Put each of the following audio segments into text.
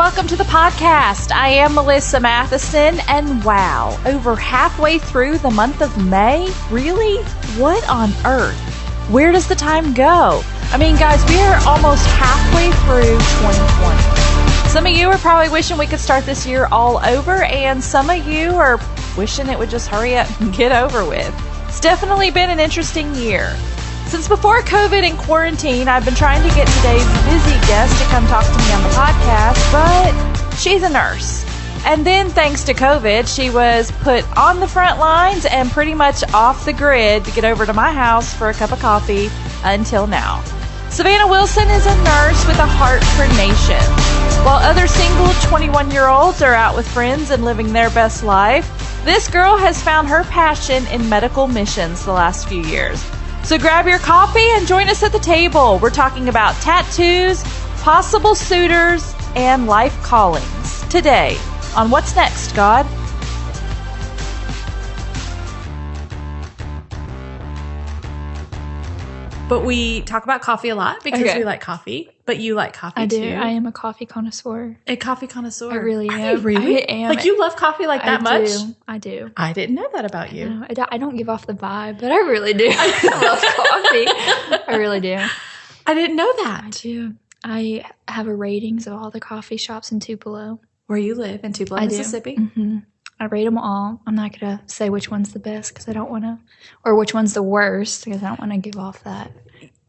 welcome to the podcast. I am Melissa Matheson, and wow, over halfway through the month of May? Really? What on earth? Where does the time go? I mean, guys, we are almost halfway through 2020. Some of you are probably wishing we could start this year all over, and some of you are wishing it would just hurry up and get over with. It's definitely been an interesting year. Since before COVID and quarantine, I've been trying to get today's busy guest to come talk to me on the podcast, but she's a nurse. And then, thanks to COVID, she was put on the front lines and pretty much off the grid to get over to my house for a cup of coffee until now. Savannah Wilson is a nurse with a heart for nations. While other single 21-year-olds are out with friends and living their best life, this girl has found her passion in medical missions the last few years. So grab your coffee and join us at the table. We're talking about tattoos, possible suitors, and life callings today on What's Next, God? But we talk about coffee a lot because we like coffee. But you like coffee too. I do. I am a coffee connoisseur. A coffee connoisseur. I really am. Really? I am. Like you love coffee like that much? I do. I didn't know that about you. No, I don't give off the vibe, but I really do. I love coffee. I really do. I didn't know that. I do. I have a ratings of all the coffee shops in Tupelo. Where you live, in Tupelo, Mississippi? Mm-hmm. I rate them all. I'm not going to say which one's the best because I don't want to, or which one's the worst because I don't want to give off that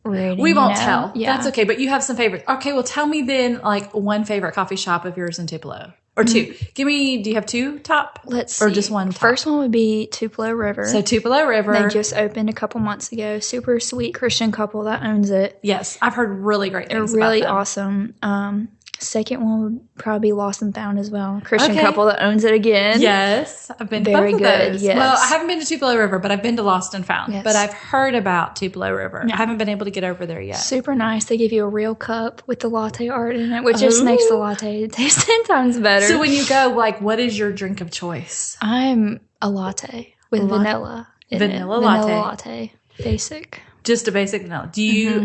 rating. We won't tell. Yeah. That's okay, but you have some favorites. Okay, well, tell me then, like, one favorite coffee shop of yours in Tupelo. Or two. Do you have two top? Let's see. Or just one top? First one would be Tupelo River. So Tupelo River. They just opened a couple months ago. Super sweet Christian couple that owns it. Yes, I've heard really great things They're really about them. awesome. Second one would probably be Lost and Found as well. Christian couple that owns it again. Yes, I've been to Very both of good, those. yes. Well, I haven't been to Tupelo River, but I've been to Lost and Found. Yes. But I've heard about Tupelo River. Yeah. I haven't been able to get over there yet. Super nice. They give you a real cup with the latte art in it, which just makes the latte taste 10 times better. So when you go, like, what is your drink of choice? I'm a latte with vanilla in it. Vanilla latte. Vanilla latte. Basic. Just a basic vanilla.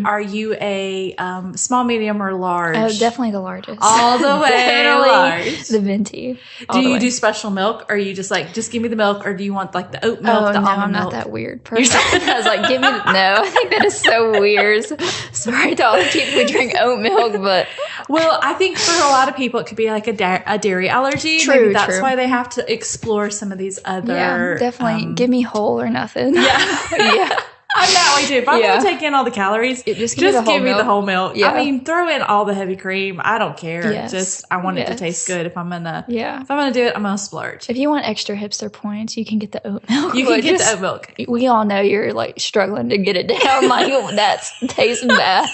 Are you a small, medium, or large? Oh, definitely the largest. All the way large. The venti. Do you do special milk, or are you just like, just give me the milk, or do you want like the oat milk, the almond I'm milk? not that weird person. I was like, give me no. I think that is so weird. Sorry to all the people who drink oat milk, but well, I think for a lot of people, it could be like a dairy allergy. True, maybe that's why they have to explore some of these other. Yeah, definitely. Give me whole or nothing. Yeah, yeah. I'm that way too. If I'm going to take in all the calories, just give me milk. the whole milk. Yeah. I mean, throw in all the heavy cream. I don't care. Yes. I want it to taste good. If I'm gonna do it, I'm gonna splurge. If you want extra hipster points, you can get the oat milk. You can get the oat milk. We all know you're like struggling to get it down. Like that tastes bad.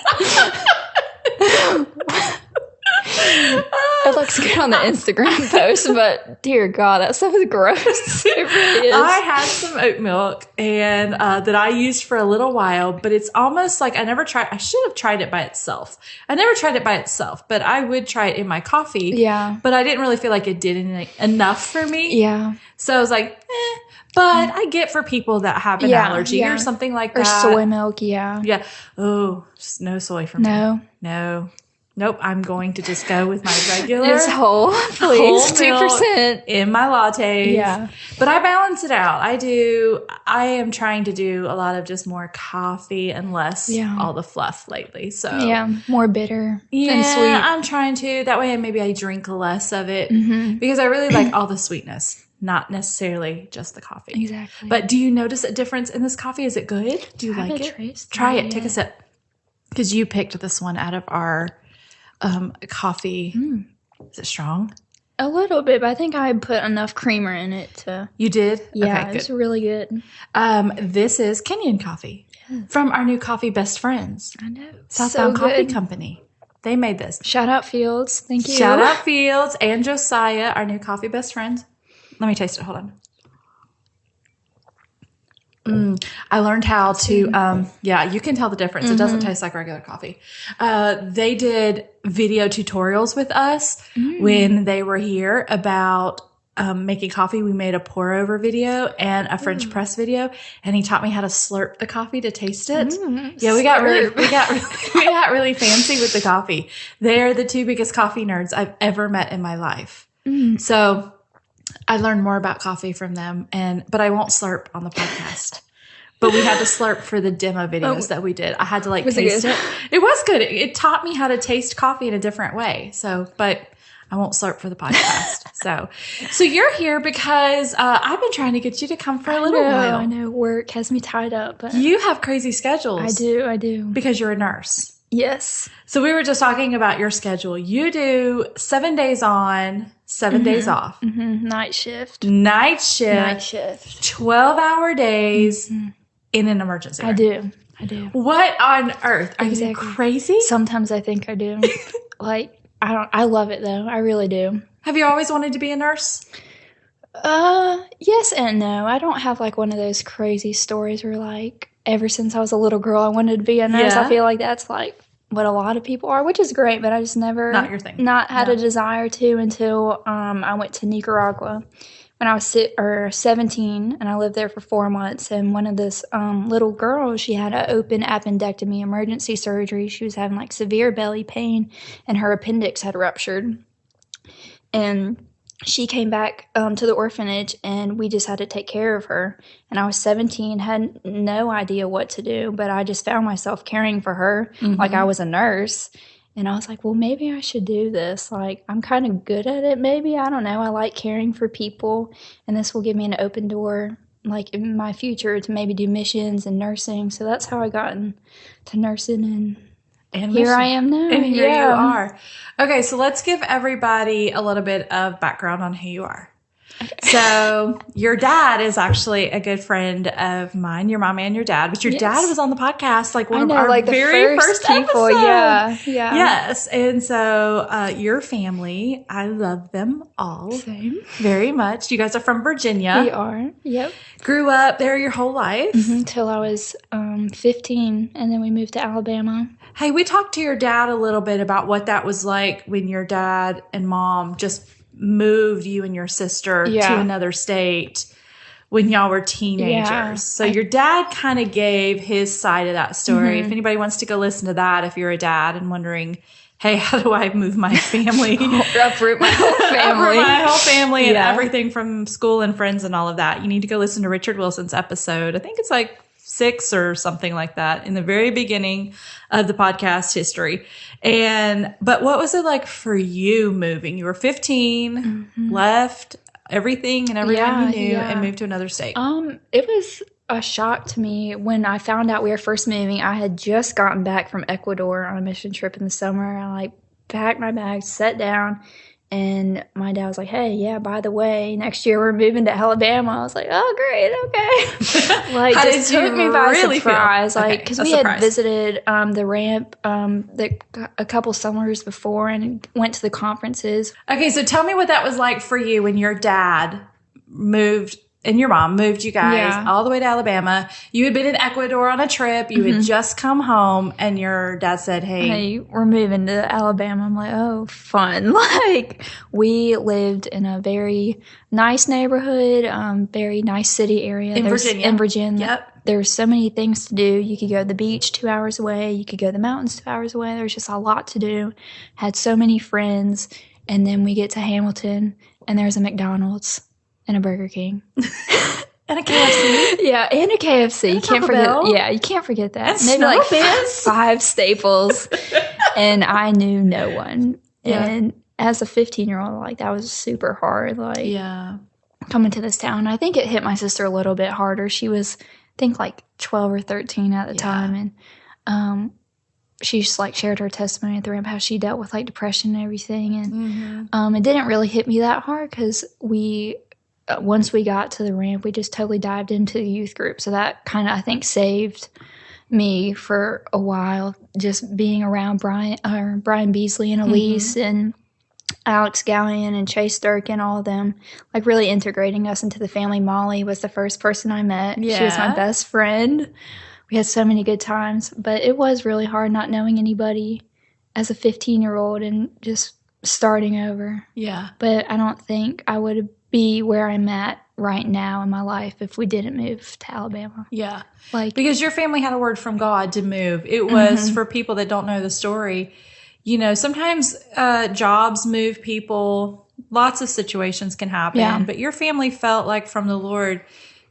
It looks good on the Instagram post, but dear God, that stuff is gross. It really is. I had some oat milk and that I used for a little while, but it's almost like I should have tried it by itself. I never tried it by itself, but I would try it in my coffee. Yeah. But I didn't really feel like it did enough for me. Yeah. So I was like, But I get for people that have an allergy or something like that. Or soy milk, yeah. Yeah. Oh, just no soy for me. No. Nope, I'm going to just go with my regular. It's whole, please. 2% in my lattes. Yeah. But I balance it out. I am trying to do a lot of just more coffee and less all the fluff lately. So yeah, more bitter than sweet. I'm trying to. That way maybe I drink less of it because I really like all the sweetness. Not necessarily just the coffee. Exactly. But do you notice a difference in this coffee? Is it good? Do you like it? Try it. Take a sip. Because you picked this one out of our coffee. Is it strong? A little bit, but I think I put enough creamer in it to. You did? Yeah, okay, it's really good. This is Kenyan coffee from our new coffee best friends. I know. Southbound Coffee Company. They made this. Shout out Fields. Thank you. Shout out Fields and Josiah, our new coffee best friends. Let me taste it. Hold on. I learned how to, you can tell the difference. It doesn't taste like regular coffee. They did video tutorials with us when they were here about making coffee, we made a pour over video and a French press video, and he taught me how to slurp the coffee to taste it. Yeah, we got really fancy with the coffee. They're the two biggest coffee nerds I've ever met in my life. So I learned more about coffee from them, but I won't slurp on the podcast. But we had to slurp for the demo videos that we did. I had to taste it. It was good. It taught me how to taste coffee in a different way. So, but I won't slurp for the podcast. So you're here because I've been trying to get you to come for a little while. I know. Work has me tied up. But you have crazy schedules. I do. Because you're a nurse. Yes. So we were just talking about your schedule. You do 7 days on, 7 days off. Night shift. 12-hour days in an emergency room. I do. What on earth? Are you crazy? Sometimes I think I do. I love it though. I really do. Have you always wanted to be a nurse? Yes and no. I don't have one of those crazy stories where ever since I was a little girl I wanted to be a nurse. I feel like that's what a lot of people are, which is great, but I just never not your thing. Not had a desire to until I went to Nicaragua when I was 17, and I lived there for 4 months. And one of this little girl, she had an open appendectomy emergency surgery. She was having severe belly pain, and her appendix had ruptured. And she came back to the orphanage, and we just had to take care of her. And I was 17, had no idea what to do, but I just found myself caring for her like I was a nurse. And I was like, well, maybe I should do this. I'm kind of good at it, maybe. I don't know. I like caring for people, and this will give me an open door, in my future, to maybe do missions and nursing. So that's how I got into nursing, and here I am now. And here you are. Okay, so let's give everybody a little bit of background on who you are. Okay. So your dad is actually a good friend of mine, your mom and your dad, but your dad was on the podcast, one of our very first people. Yeah. Yes. And so your family, I love them all. Same. Very much. You guys are from Virginia. We are. Yep. Grew up there your whole life. Till I was 15, and then we moved to Alabama. Hey, we talked to your dad a little bit about what that was like when your dad and mom just moved you and your sister to another state when y'all were teenagers. Yeah. So your dad kind of gave his side of that story. If anybody wants to go listen to that, if you're a dad and wondering, hey, how do I move my family? Uproot my whole family. And everything from school and friends and all of that. You need to go listen to Richard Wilson's episode. I think it's 6 or something like that in the very beginning of the podcast history. But what was it like for you moving? You were 15, left everything and everyone you knew and moved to another state. It was a shock to me when I found out we were first moving. I had just gotten back from Ecuador on a mission trip in the summer. I packed my bags, sat down, and my dad was like, hey, yeah, by the way, next year we're moving to Alabama. I was like, oh, great, okay. Just took me by surprise. Because we had visited the ramp a couple summers before and went to the conferences. Okay, so tell me what that was like for you when your dad moved and your mom moved you guys all the way to Alabama. You had been in Ecuador on a trip. You had just come home, and your dad said, hey, we're moving to Alabama. I'm like, oh, fun. We lived in a very nice neighborhood, very nice city area. In Virginia. Yep. There's so many things to do. You could go to the beach 2 hours away. You could go to the mountains 2 hours away. There's just a lot to do. Had so many friends. And then we get to Hamilton, and there's a McDonald's and a Burger King. And a KFC. Yeah, and a KFC. And you can't forget. Yeah, you can't forget that. And maybe 5 Staples. And I knew no one. Yeah. And as a 15-year-old, that was super hard. Coming to this town. I think it hit my sister a little bit harder. She was, I think, 12 or 13 at the time. And she just shared her testimony at the ramp, how she dealt with depression and everything. And it didn't really hit me that hard because once we got to the ramp, we just totally dived into the youth group. So that kind of, I think, saved me for a while, just being around Brian Beasley and Elise and Alex Gallion and Chase Durkin, all of them, really integrating us into the family. Molly was the first person I met. Yeah. She was my best friend. We had so many good times, but it was really hard not knowing anybody as a 15-year-old and just starting over. Yeah. But I don't think I would have be where I'm at right now in my life if we didn't move to Alabama. Yeah. Because your family had a word from God to move. It was for people that don't know the story. Sometimes jobs move people. Lots of situations can happen. Yeah. But your family felt like from the Lord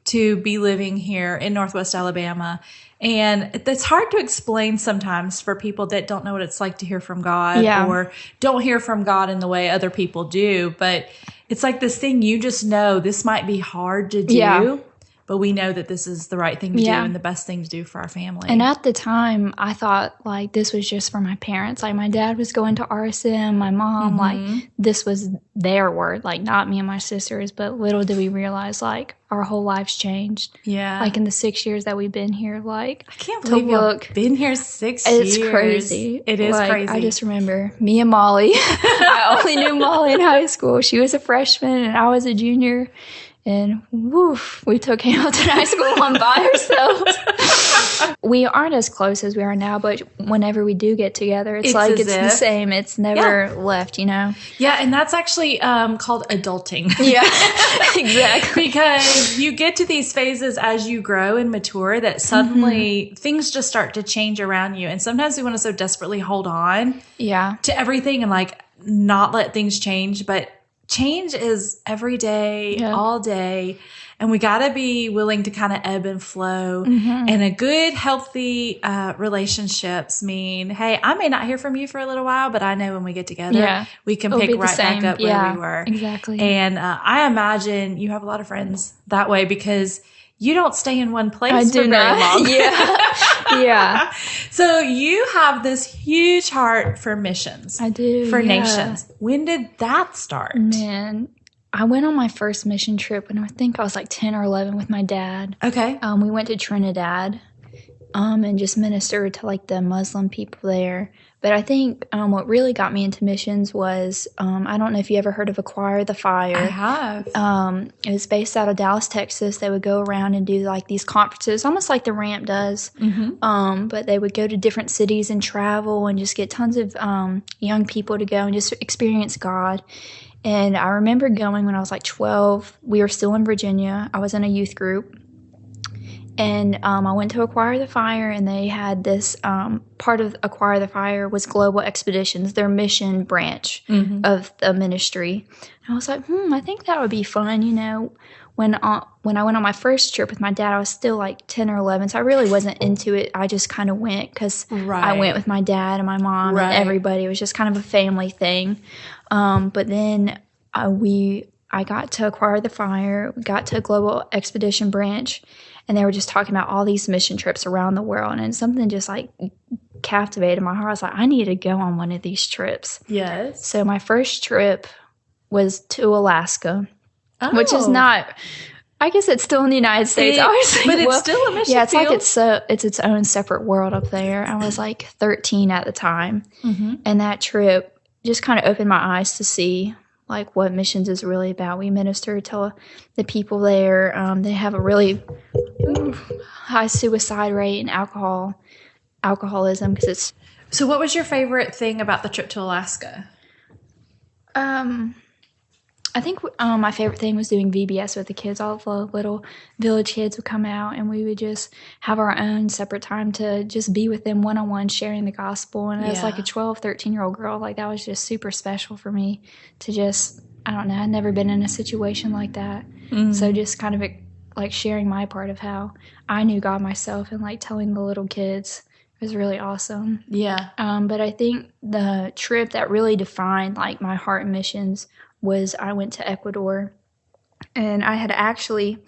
to be living here in Northwest Alabama. And it's hard to explain sometimes for people that don't know what it's like to hear from God or don't hear from God in the way other people do. But it's like this thing you just know this might be hard to do, but we know that this is the right thing to do and the best thing to do for our family. And at the time, I thought, like, this was just for my parents. Like, my dad was going to RSM, my mom, like, this was their word, like, not me and my sisters. But little did we realize, like, our whole lives changed. Yeah. Like, in the 6 years that we've been here, like, I can't believe you've been here 6 years. It's crazy. It is crazy. I just remember me and Molly. I only knew Molly in high school. She was a freshman and I was a junior. And woof, we took Hamilton High School on by ourselves. We aren't as close as we are now, but whenever we do get together, it's like it's the same. It's never left, Yeah, and that's actually called adulting. Yeah, exactly. Because you get to these phases as you grow and mature that suddenly things just start to change around you. And sometimes we want to so desperately hold on to everything and like not let things change, but change is every day, all day, and we got to be willing to kind of ebb and flow. And a good, healthy relationships mean, hey, I may not hear from you for a little while, but I know when we get together, we can pick right back up where we were. Exactly. And I imagine you have a lot of friends that way because you don't stay in one place for very long. Yeah. So you have this huge heart for missions. I do. For nations. When did that start? Man, I went on my first mission trip when I think I was like 10 or 11 with my dad. Okay. We went to Trinidad and just ministered to like the Muslim people there. But I think what really got me into missions was, I don't know if you ever heard of Acquire the Fire. I have. It was based out of Dallas, Texas. They would go around and do like these conferences, almost like the Ramp does. But they would go to different cities and travel and just get tons of young people to go and just experience God. And I remember going when I was like 12. We were still in Virginia. I was in a youth group. And I went to Acquire the Fire, and they had this part of Acquire the Fire was Global Expeditions, their mission branch of the ministry. And I was like, I think that would be fun. When I went on my first trip with my dad, I was still like 10 or 11, so I really wasn't into it. I just kind of went because I went with my dad and my mom and everybody. It was just kind of a family thing. But then I got to Acquire the Fire, got to a Global Expedition branch, and they were just talking about all these mission trips around the world. And something just like captivated my heart. I was like, I need to go on one of these trips. Yes. So my first trip was to Alaska, which is not, I guess it's still in the United States, obviously. But it's still a mission Yeah, it's field. like it's its own separate world up there. I was like 13 at the time. And that trip just kind of opened my eyes to see like what missions is really about. We minister to the people there. They have a really high suicide rate and alcoholism because it's. So what was your favorite thing about the trip to Alaska? I think my favorite thing was doing VBS with the kids. All the little village kids would come out, and we would just have our own separate time to just be with them one-on-one, sharing the gospel. And as like a 12, 13-year-old girl, like that was just super special for me to just, I don't know, I'd never been in a situation like that. So just kind of like sharing my part of how I knew God myself and like telling the little kids was really awesome. Yeah. But I think the trip that really defined like my heart and missions was I went to Ecuador, and I had actually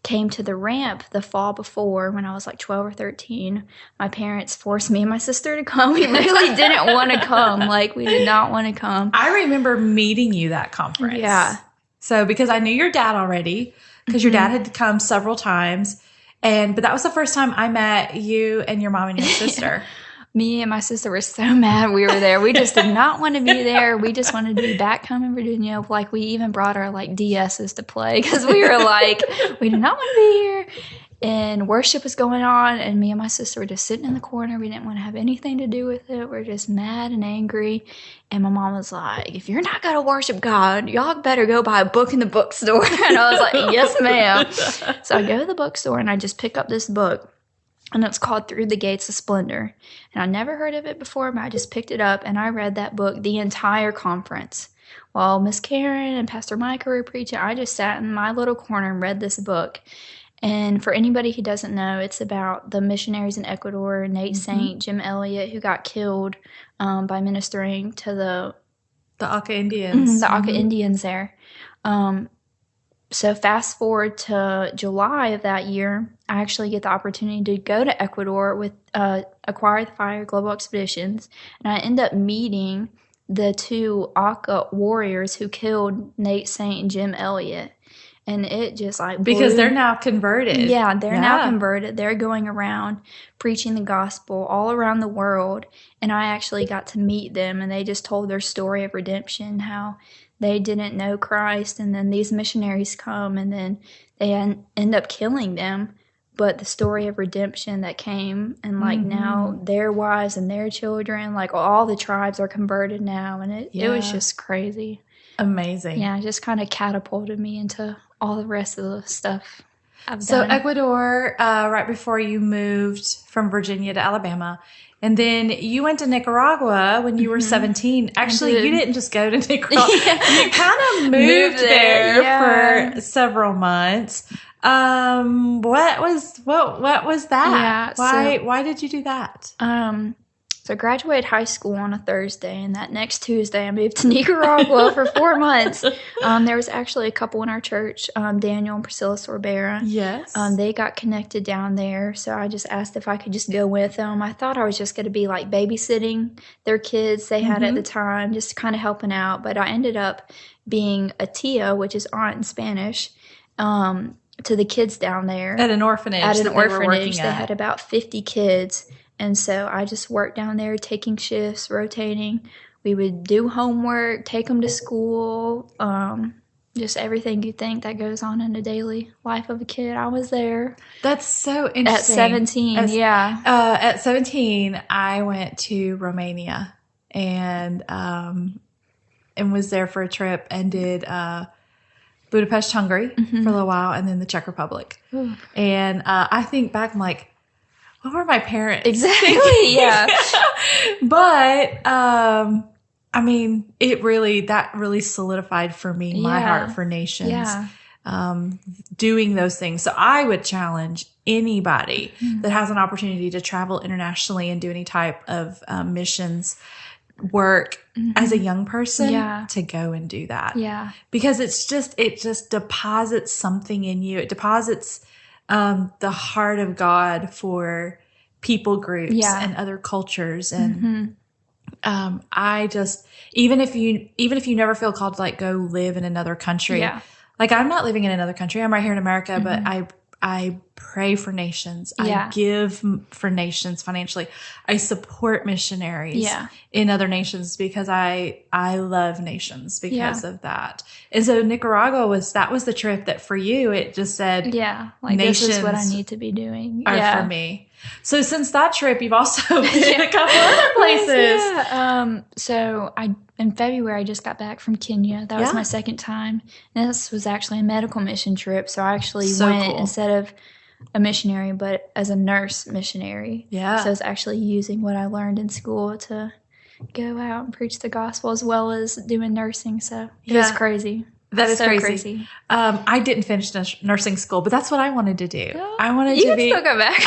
came to the Ramp the fall before when I was like 12 or 13. My parents forced me and my sister to come. We really didn't want to come. Like, we did not want to come. I remember meeting you that conference. Yeah. So because I knew your dad already, because your dad had come several times, but that was the first time I met you and your mom and your sister. Me and my sister were so mad we were there. We just did not want to be there. We just wanted to be back home in Virginia. Like, we even brought our like DSs to play because we were like, we do not want to be here. And worship was going on, and me and my sister were just sitting in the corner. We didn't want to have anything to do with it. We're just mad and angry. And my mom was like, if you're not going to worship God, y'all better go buy a book in the bookstore. And I was like, yes, ma'am. So I go to the bookstore, and I just pick up this book. And it's called Through the Gates of Splendor. And I never heard of it before, but I just picked it up, and I read that book the entire conference. While Miss Karen and Pastor Micah were preaching, I just sat in my little corner and read this book. And for anybody who doesn't know, it's about the missionaries in Ecuador, Nate Saint, Jim Elliott, who got killed by ministering to the Aka Indians. The Aka Indians there. So fast forward to July of that year, I actually get the opportunity to go to Ecuador with Acquire the Fire Global Expeditions. And I end up meeting the two Aka warriors who killed Nate Saint and Jim Elliott. And it just like because they're now converted. Yeah, they're now converted. They're going around preaching the gospel all around the world. And I actually got to meet them, and they just told their story of redemption, how they didn't know Christ, and then these missionaries come, and then they end up killing them. But the story of redemption that came, and like now their wives and their children, like all the tribes are converted now, and it was just crazy. Amazing. Yeah, it just kind of catapulted me into all the rest of the stuff I've done. So Ecuador, right before you moved from Virginia to Alabama, and then you went to Nicaragua when you were 17. Actually, you didn't just go to Nicaragua. You kind of moved there for several months. What was that? Yeah, why did you do that? So I graduated high school on a Thursday, and that next Tuesday I moved to Nicaragua for 4 months. There was actually a couple in our church, Daniel and Priscilla Sorbera. Yes. They got connected down there, so I just asked if I could just go with them. I thought I was just going to be like babysitting their kids they had at the time, just kind of helping out. But I ended up being a tia, which is aunt in Spanish, to the kids down there. At an orphanage. They had about 50 kids. And so I just worked down there, taking shifts, rotating. We would do homework, take them to school, just everything you think that goes on in the daily life of a kid. I was there. That's so interesting. At 17, At 17, I went to Romania and was there for a trip and did Budapest, Hungary for a little while, and then the Czech Republic. Ooh. And I think back, I'm like, what were my parents? Exactly, yeah. But, I mean, that really solidified for me my heart for nations, doing those things. So I would challenge anybody that has an opportunity to travel internationally and do any type of missions work as a young person to go and do that. Yeah. Because it just deposits something in you. It deposits the heart of God for people groups and other cultures. And I just, even if you never feel called to like go live in another country, like I'm not living in another country. I'm right here in America, but I pray for nations. I give for nations financially. I support missionaries in other nations because I love nations because of that. And so Nicaragua was the trip that for you, it just said, like nations this is what I need to be doing are for me. So since that trip, you've also been a couple other places. So in February, I just got back from Kenya. That was my second time. And this was actually a medical mission trip. So I actually went instead of a missionary, but as a nurse missionary. Yeah. So I was actually using what I learned in school to go out and preach the gospel as well as doing nursing. So it was crazy. That is so crazy. I didn't finish nursing school, but that's what I wanted to do. I wanted to be. You can still go back.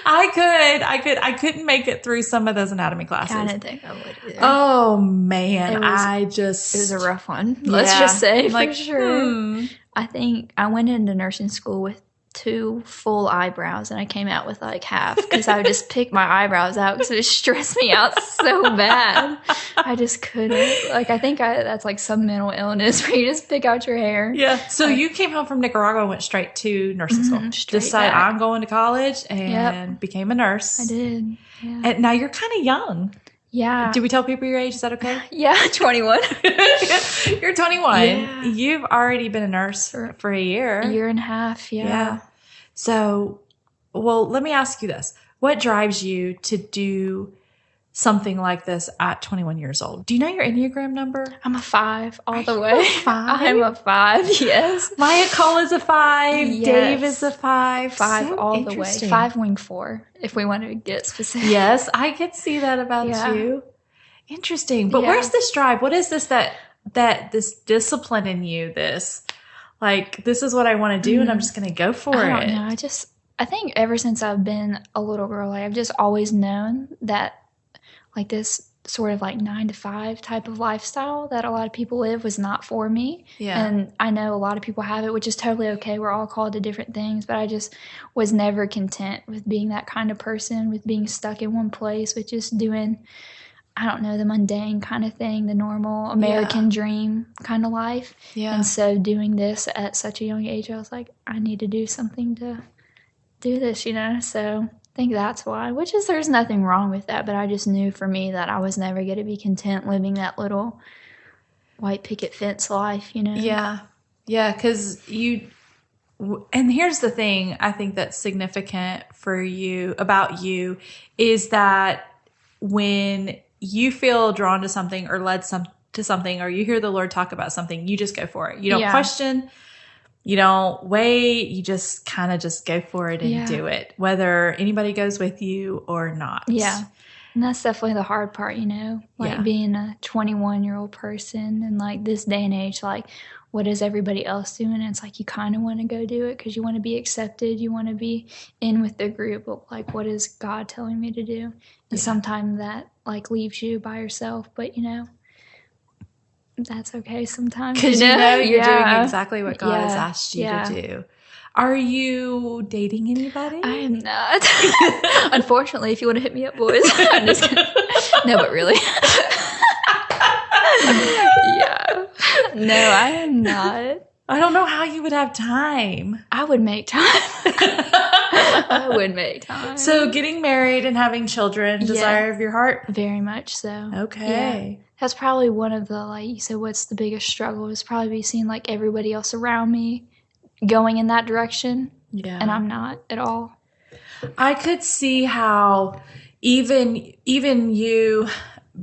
I couldn't make it through some of those anatomy classes. I didn't think I would either. Oh man, it was a rough one. Let's just say for sure. I think I went into nursing school with 2 full eyebrows, and I came out with like half because I would just pick my eyebrows out because it stressed me out so bad. I just couldn't. Like I think that's like some mental illness where you just pick out your hair. Yeah. So you came home from Nicaragua and went straight to nursing school. Decided I'm going to college and became a nurse. I did. Yeah. And now you're kind of young. Yeah. Do we tell people your age? Is that okay? Yeah, 21. You're 21. Yeah. You've already been a nurse for a year. A year and a half, yeah. So, well, let me ask you this. What drives you to do something like this at 21 years old? Do you know your Enneagram number? I'm a 5 all the way. I'm a 5, yes. Maya Cole is a 5. Yes. Dave is a 5. 5 so all the way. 5 wing 4, if we want to get specific. Yes, I could see that about you. Interesting. But where's this drive? What is this that this discipline in you, this, like, this is what I want to do and I'm just going to go for it? I don't know. I think ever since I've been a little girl, like, I've just always known that, like, this sort of like 9 to 5 type of lifestyle that a lot of people live was not for me. Yeah. And I know a lot of people have it, which is totally okay. We're all called to different things, but I just was never content with being that kind of person, with being stuck in one place, with just doing, I don't know, the mundane kind of thing, the normal American dream kind of life. Yeah. And so doing this at such a young age, I was like, I need to do something to do this, So I think that's why, which is, there's nothing wrong with that, but I just knew for me that I was never going to be content living that little white picket fence life, Yeah. Yeah, because and here's the thing I think that's significant for you, about you, is that when you feel drawn to something or led to something, or you hear the Lord talk about something, you just go for it. You don't question. You don't wait. You just kind of just go for it and do it, whether anybody goes with you or not. Yeah. And that's definitely the hard part, like being a 21-year-old person and like this day and age, like what is everybody else doing? And it's like you kind of want to go do it because you want to be accepted. You want to be in with the group. But like, what is God telling me to do? And sometimes that like leaves you by yourself. But, that's okay sometimes. Because you're doing exactly what God has asked you to do. Are you dating anybody? I am not. Unfortunately, if you want to hit me up, boys. I'm just kidding. No, but really. No, I am not. I don't know how you would have time. I would make time. I would make time. So getting married and having children, desire of your heart? Very much so. Okay. Yeah. That's probably one of the, like, you said, what's the biggest struggle is probably be seeing, like, everybody else around me going in that direction. Yeah. And I'm not at all. I could see how even you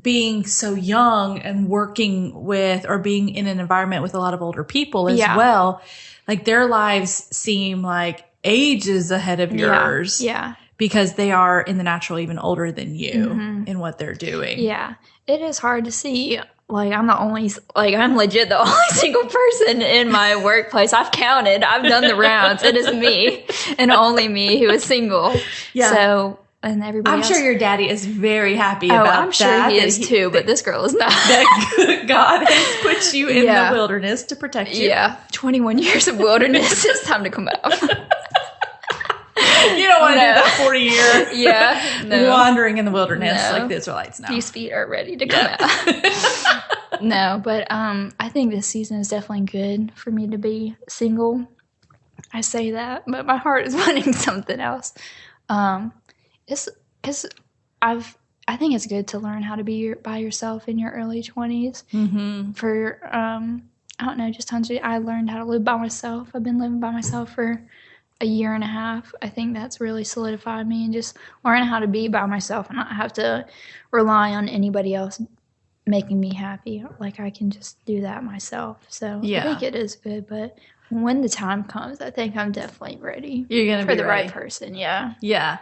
being so young and working with or being in an environment with a lot of older people as well, like their lives seem like ages ahead of yours. Yeah. Because they are in the natural even older than you in what they're doing. Yeah. It is hard to see. Like, I'm legit the only single person in my workplace. I've counted. I've done the rounds. It is me and only me who is single. Yeah. So, and everybody else. I'm sure your daddy is very happy about that. I'm sure he is too, but this girl is not. That God has put you in the wilderness to protect you. Yeah. 21 years of wilderness. It's time to come out. You don't want to do that 40-year wandering in the wilderness like the Israelites now. These feet are ready to come out. No, but I think this season is definitely good for me to be single. I say that, but my heart is wanting something else. It's because I think it's good to learn how to be by yourself in your early 20s. Mm-hmm. For, I don't know, just I learned how to live by myself. I've been living by myself for a year and a half. I think that's really solidified me, and just learning how to be by myself and not have to rely on anybody else making me happy. Like, I can just do that myself. So I think it is good, but when the time comes, I think I'm definitely ready. You're going to be for the right person. Yeah. Yeah.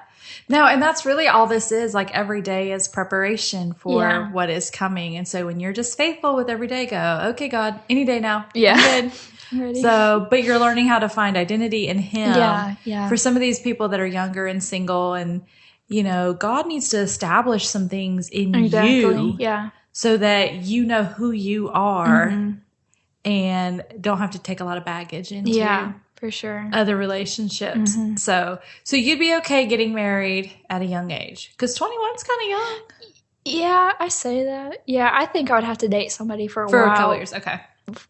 No, and that's really all this is. Like, every day is preparation for what is coming. And so when you're just faithful with every day, go, okay, God, any day now. Yeah. I'm good. Ready. So, but you're learning how to find identity in Him. Yeah. For some of these people that are younger and single, and, God needs to establish some things in you. Yeah. So that you know who you are and don't have to take a lot of baggage into for sure. other relationships. Mm-hmm. So you'd be okay getting married at a young age, because 21's kind of young. Yeah, I say that. Yeah, I think I would have to date somebody for a while. For a couple years, okay.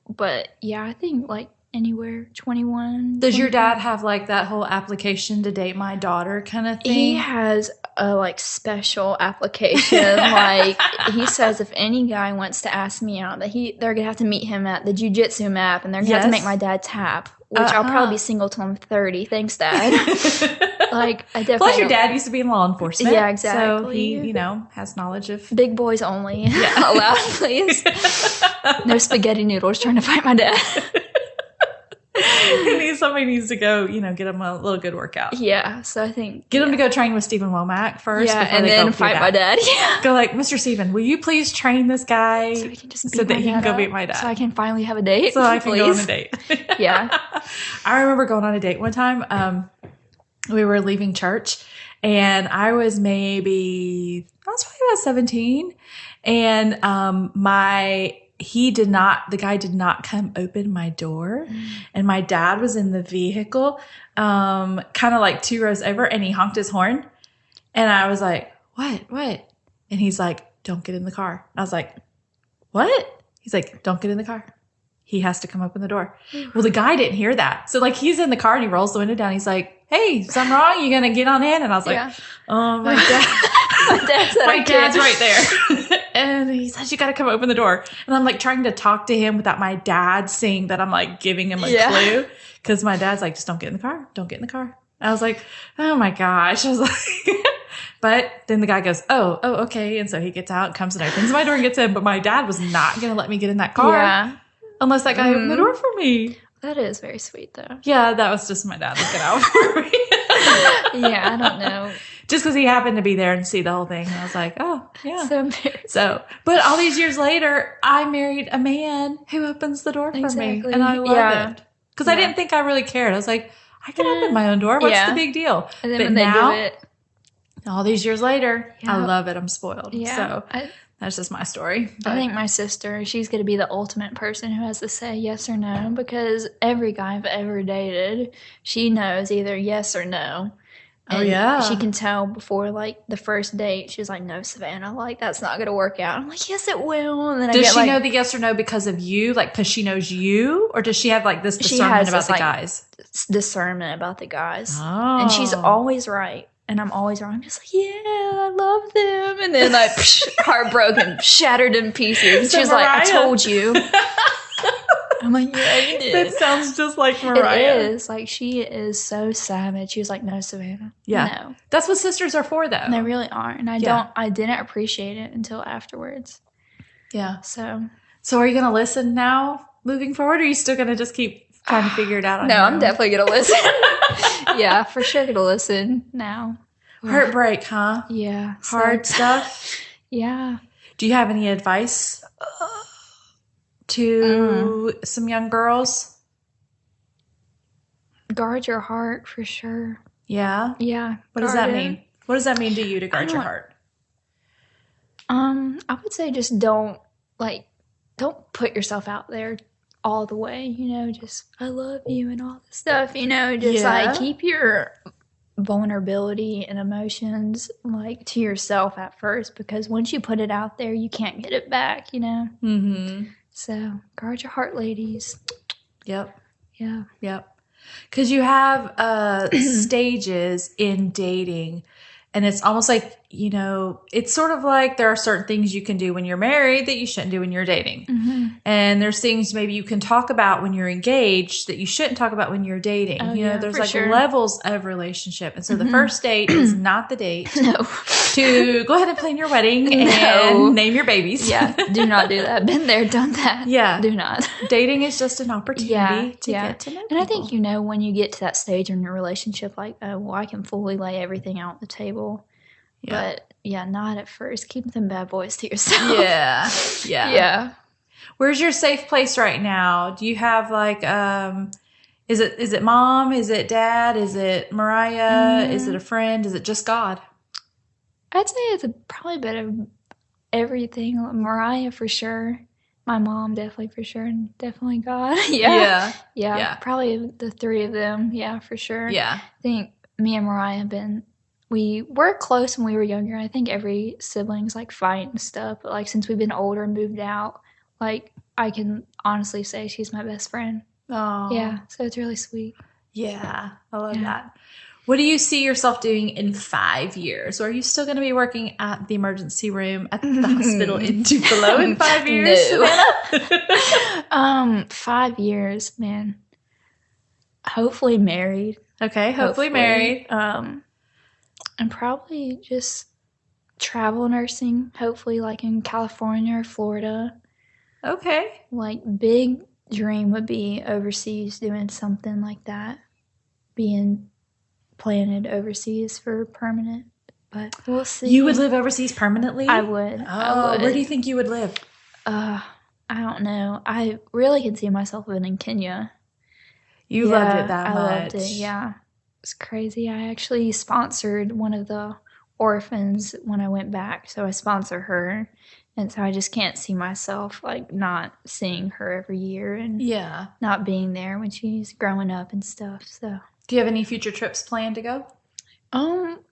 But yeah, I think like anywhere 21. Does your dad have like that whole application to date my daughter kind of thing? He has a like special application. Like, he says if any guy wants to ask me out, that they're gonna have to meet him at the jiu-jitsu map, and they're gonna have to make my dad tap which I'll probably be single till I'm 30. Thanks, Dad. Like, I definitely. Plus, your dad used to be in law enforcement. Yeah, exactly. So he, has knowledge of big boys only. Yeah. Allowed, please. No spaghetti noodles trying to fight my dad. Somebody needs to go, get him a little good workout. Yeah, so I think get him to go train with Stephen Womack first. Yeah, and then fight my dad. Yeah, go like, Mr. Stephen, will you please train this guy so he can go beat my dad, so I can finally have a date, so I can go on a date. Yeah, I remember going on a date one time. We were leaving church, and I was probably about 17, and the guy did not come open my door, and my dad was in the vehicle, kind of like 2 rows over, and he honked his horn, and I was like, what? And he's like, don't get in the car. I was like, what? He's like, don't get in the car. He has to come open the door. Well, the guy didn't hear that. So like he's in the car and he rolls the window down. He's like, hey, something wrong? You going to get on in? And I was like, oh, my dad. my dad's right there. And he says, you got to come open the door. And I'm like trying to talk to him without my dad seeing that I'm like giving him a clue. Because my dad's like, just don't get in the car. Don't get in the car. I was like, oh my gosh. I was like, but then the guy goes, oh, okay. And so he gets out, comes and opens my door and gets in. But my dad was not going to let me get in that car. Yeah. Unless that guy opened the door for me. That is very sweet, though. Yeah, that was just my dad looking out for me. Yeah, I don't know. Just because he happened to be there and see the whole thing. And I was like, oh, yeah. So embarrassing. But all these years later, I married a man who opens the door for me. And I love it. Because I didn't think I really cared. I was like, I can open my own door. What's the big deal? And then when now, they do it. All these years later, I love it. I'm spoiled. Yeah. So that's just my story. But I think my sister, she's going to be the ultimate person who has to say yes or no, because every guy I've ever dated, she knows either yes or no. And she can tell before like the first date. She's like, no, Savannah, like that's not going to work out. I'm like, yes, it will. And then does she know the yes or no because of you? Like, because she knows you? Or does she have like this discernment about the guys? Discernment about the guys. Oh. And she's always right. And I'm always wrong. I'm just like, yeah, I love them. And then like, heartbroken, shattered in pieces. So she's Mariah. Like, I told you. I'm like, yeah, you did. That sounds just like Mariah. It is. Like, she is so savage. She was like, no, Savannah. Yeah. No. That's what sisters are for, though. And they really are. And I didn't appreciate it until afterwards. Yeah. So are you going to listen now moving forward? Or are you still going to just keep trying to figure it out on No, your I'm own? definitely going to listen. Yeah, for sure going to listen now. Heartbreak, huh? Yeah. Hard stuff? Yeah. Do you have any advice to some young girls? Guard your heart, for sure. Yeah? Yeah. What does that mean? What does that mean to you to guard your heart? I would say just don't put yourself out there all the way, just I love you and all this stuff, like keep your vulnerability and emotions like to yourself at first, because once you put it out there, you can't get it back, Mm-hmm. So guard your heart, ladies. Yep. Yeah. Yep. Because you have stages in dating, and it's almost like, it's sort of like there are certain things you can do when you're married that you shouldn't do when you're dating. Mm-hmm. And there's things maybe you can talk about when you're engaged that you shouldn't talk about when you're dating. There's like levels of relationship. And so the first date is not the date to go ahead and plan your wedding and name your babies. Yeah. Do not do that. Been there, done that. Yeah. Do not. Dating is just an opportunity to get to know people. And I think, when you get to that stage in your relationship, like, oh, well, I can fully lay everything out on the table. Yeah. But not at first. Keep them bad boys to yourself. Yeah. Yeah. Yeah. Where's your safe place right now? Do you have like, is it mom? Is it dad? Is it Mariah? Is it a friend? Is it just God? I'd say it's probably a bit of everything. Mariah for sure. My mom definitely for sure. And definitely God. Yeah. Probably the three of them. Yeah, for sure. Yeah. I think me and Mariah we were close when we were younger. I think every sibling's like fight and stuff. But like since we've been older and moved out, like I can honestly say she's my best friend. Oh. Yeah. So it's really sweet. Yeah. I love that. What do you see yourself doing in 5 years? Or are you still going to be working at the emergency room at the hospital in Tupelo in 5 years? No. 5 years, man. Hopefully married. Okay, hopefully married. And probably just travel nursing, hopefully like in California or Florida. Okay. Like, big dream would be overseas doing something like that. Being planted overseas for permanent. But we'll see. You would live overseas permanently? I would. Where do you think you would live? I don't know. I really could see myself living in Kenya. You loved it that much. I loved it, yeah. It's crazy. I actually sponsored one of the orphans when I went back, so I sponsor her, and so I just can't see myself like not seeing her every year and not being there when she's growing up and stuff. So, do you have any future trips planned to go?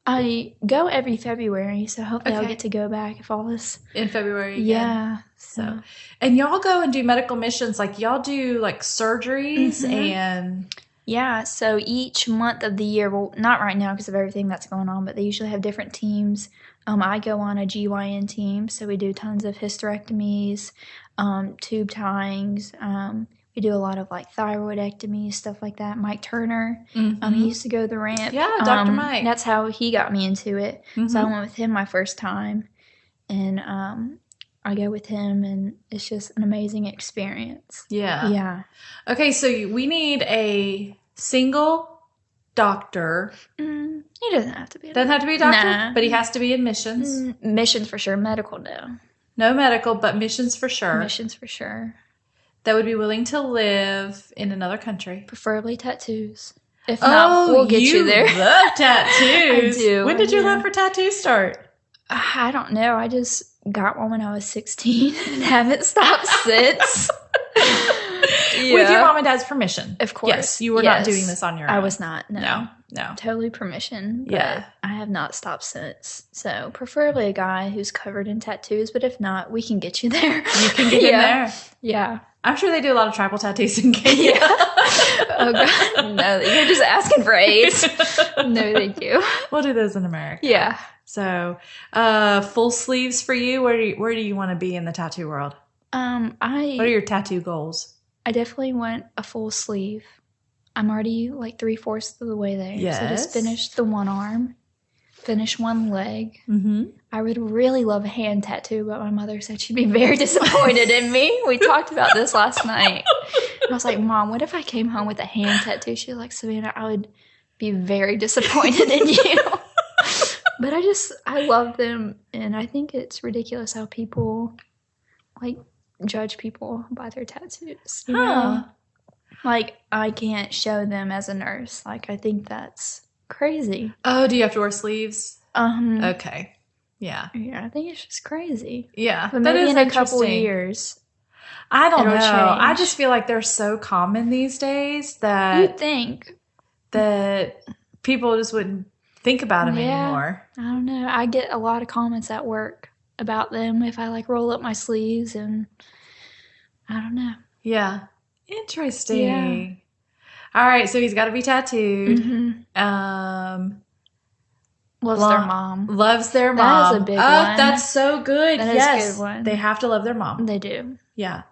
I go every February, so hopefully I'll get to go back if all this in February again. Yeah. So, and y'all go and do medical missions, like y'all do like surgeries and. Yeah, so each month of the year, well, not right now because of everything that's going on, but they usually have different teams. I go on a GYN team, so we do tons of hysterectomies, tube tyings. We do a lot of like thyroidectomies, stuff like that. Mike Turner, he used to go the ramp. Yeah, Dr. Mike. That's how he got me into it. So I went with him my first time, and I go with him, and it's just an amazing experience. Yeah. Yeah. Okay, so we need a single doctor. He doesn't have to be. Doesn't have to be a doctor, nah. But he has to be in missions. Missions for sure. Medical, no. No medical, but missions for sure. Missions for sure. That would be willing to live in another country. Preferably tattoos. If not, we'll get you there. You love tattoos. I do. When did your love for tattoos start? I don't know. I just got one when I was 16 and haven't stopped since. With your mom and dad's permission. Of course. Yes, you were not doing this on your own. I was not. No. No. Totally permission. But I have not stopped since. So preferably a guy who's covered in tattoos, but if not, we can get you there. You can get in there. Yeah. I'm sure they do a lot of tribal tattoos in Kenya. Oh, God. No, you're just asking for AIDS. No, thank you. We'll do those in America. Yeah. So, full sleeves for you. Where do you want to be in the tattoo world? What are your tattoo goals? I definitely want a full sleeve. I'm already like 3/4 of the way there. Yes. So just finish the one arm, finish one leg. Mm-hmm. I would really love a hand tattoo, but my mother said she'd be very disappointed in me. We talked about this last night. I was like, Mom, what if I came home with a hand tattoo? She was like, Savannah, I would be very disappointed in you. But I love them, and I think it's ridiculous how people like judge people by their tattoos. You know? Like, I can't show them as a nurse. Like, I think that's crazy. Oh, do you have to wear sleeves? Okay. Yeah. Yeah, I think it's just crazy. Yeah. But maybe in a couple of years. I don't know. Change. I just feel like they're so common these days that you'd think that people just wouldn't think about them anymore. I don't know. I get a lot of comments at work about them if I like roll up my sleeves, and I don't know. Yeah. Interesting. Yeah. All right, so he's got to be tattooed. Mm-hmm. Loves their mom. Loves their mom. That is a big one. That's so good. That is a good one. They have to love their mom. They do. Yeah.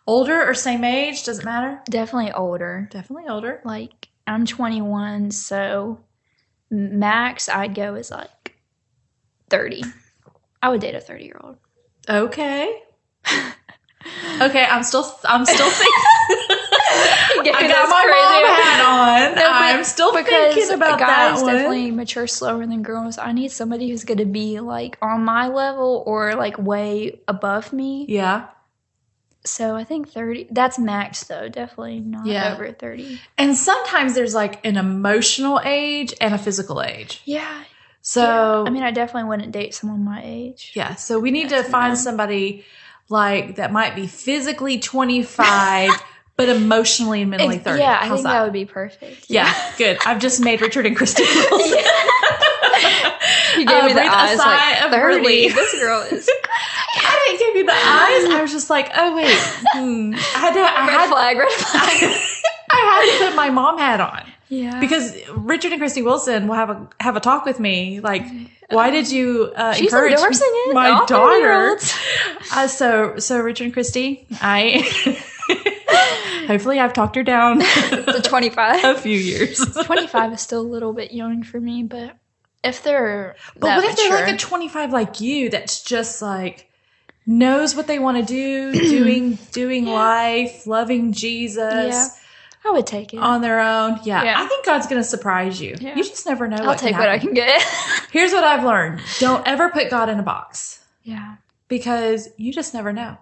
Older or same age? Doesn't matter? Definitely older. Definitely older. Like, I'm 21, so max I'd go is like 30. I would date a 30-year-old. Okay. Okay, I'm still thinking. I got my mom hat on. No, I'm still thinking about that one. Guys definitely mature slower than girls. I need somebody who's going to be like on my level or like way above me. Yeah. So I think 30. That's max though. Definitely not over 30. And sometimes there's like an emotional age and a physical age. Yeah. So I mean, I definitely wouldn't date someone my age. Yeah. So we need to find somebody like that might be physically 25 but emotionally and mentally 30. Yeah, I think that would be perfect. Yeah, good. I've just made Richard and Christy Wilson. You gave me the eyes like 30. Relief. This girl is. I didn't give you the eyes. I was just like, oh wait. Red flag. I had to put my mom hat on. Yeah. Because Richard and Christy Wilson will have a talk with me. Like, why did you encourage my daughter? So Richard and Christy, hopefully I've talked her down. To 25. A few years. 25 is still a little bit young for me, but if they're what if they're like a 25 like you that's just like knows what they want to do, doing life, loving Jesus. Yeah. I would take it. On their own. Yeah. I think God's going to surprise you. Yeah. You just never know I'll take what I can get. Here's what I've learned. Don't ever put God in a box. Yeah. Because you just never know.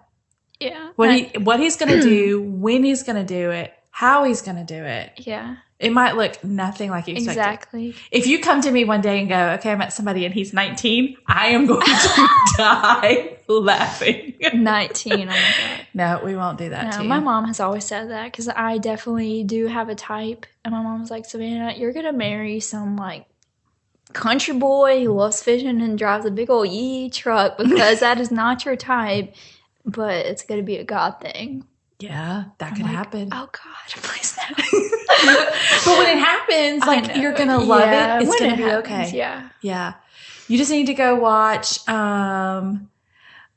Yeah. What he's going to do, when he's going to do it, how he's going to do it. Yeah. It might look nothing like you expected. Exactly. If you come to me one day and go, okay, I met somebody and he's 19, I am going to die laughing. 19, oh my God. No, we won't do that to you. My mom has always said that because I definitely do have a type. And my mom was like, Savannah, you're going to marry some like country boy who loves fishing and drives a big old yee truck because that is not your type, but it's going to be a God thing. Yeah, that could happen. Oh God, please no. But when it happens, like you're gonna love it. It's gonna be okay. Yeah, yeah. You just need to go watch.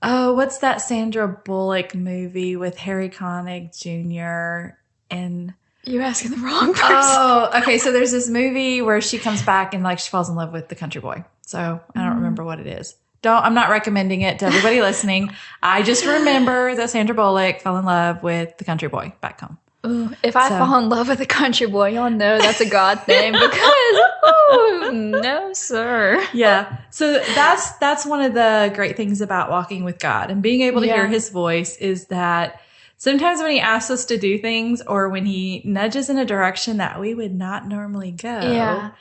What's that Sandra Bullock movie with Harry Connick Jr. and? You're asking the wrong person. Oh, okay. So there's this movie where she comes back and like she falls in love with the country boy. So I don't remember what it is. I'm not recommending it to everybody listening. I just remember that Sandra Bullock fell in love with the country boy back home. Ooh, if I fall in love with a country boy, y'all know that's a God thing because, no, sir. Yeah. So that's one of the great things about walking with God and being able to hear his voice is that sometimes when he asks us to do things or when he nudges in a direction that we would not normally go,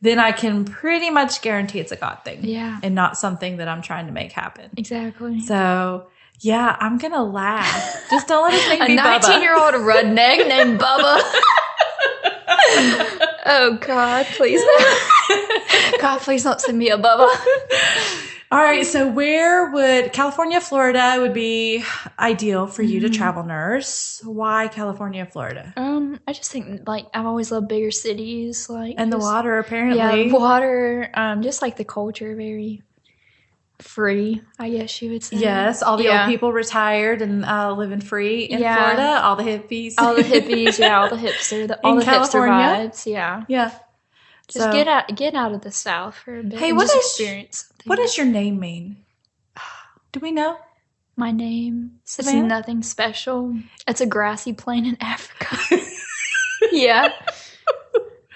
then I can pretty much guarantee it's a God thing. Yeah. And not something that I'm trying to make happen. Exactly. So, yeah, I'm going to laugh. Just don't let us make me a 19-year-old redneck named Bubba. Oh, God, please. God, please don't send me a Bubba. All right, so California, Florida would be ideal for you to travel nurse. Why California, Florida? I just think, like, I've always loved bigger cities. And the water, apparently. Yeah, water, just like the culture, very free, I guess you would say. Yes, all the old people retired and living free in Florida. All the hippies. All the hippies, all the hipster, all the California? Hipster vibes, yeah. Yeah. Just get out of the South for a bit. Hey, what does your name mean? Do we know? My name, Savannah? It's nothing special. It's a grassy plain in Africa. Yeah.